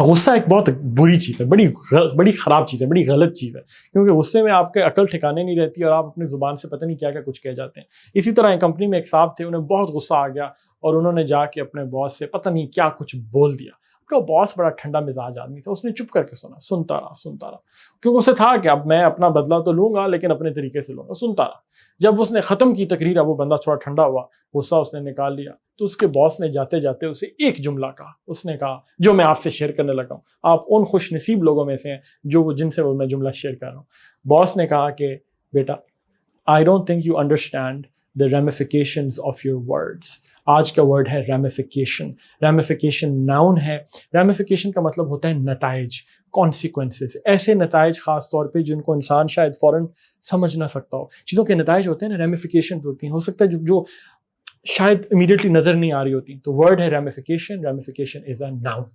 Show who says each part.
Speaker 1: غصہ ایک بہت بری چیز ہے، بڑی خراب چیز ہے، بڑی غلط چیز ہے، کیونکہ غصے میں آپ کے عقل ٹھکانے نہیں رہتی اور آپ اپنی زبان سے پتہ نہیں کیا کیا کچھ کہہ جاتے ہیں۔ اسی طرح ایک کمپنی میں ایک صاحب تھے، انہیں بہت غصہ آ گیا اور انہوں نے جا کے اپنے باس سے پتہ نہیں کیا کچھ بول دیا۔ ان کا باس بڑا ٹھنڈا مزاج آدمی تھا، اس نے چپ کر کے سنتا رہا، کیونکہ اسے تھا کہ اب میں اپنا بدلہ تو لوں گا لیکن اپنے طریقے سے لوں گا، سنتا رہا۔ جب اس نے ختم کی تقریر، اب وہ بندہ تھوڑا ٹھنڈا ہوا، غصہ اس نے نکال لیا، تو اس کے باس نے جاتے جاتے اسے ایک جملہ کہا۔ اس نے کہا جو میں آپ سے شیئر کرنے لگا ہوں، آپ ان خوش نصیب لوگوں میں سے ہیں جن سے میں جملہ شیئر کر رہا ہوں۔ باس نے کہا کہ بیٹا I don't think you understand the ramifications of your words۔ آج کا ورڈ ہے ramification۔ ramification ناؤن ہے، ramification کا مطلب ہوتا ہے نتائج، consequences، ایسے نتائج خاص طور پہ جن کو انسان شاید فوراً سمجھ نہ سکتا ہو۔ چیزوں کے نتائج ہوتے ہیں نا، ramifications ہوتی ہیں، ہو سکتا ہے جو شاید امیڈیٹلی نظر نہیں آ رہی ہوتی۔ تو ورڈ ہے ramification۔ ramification is a noun۔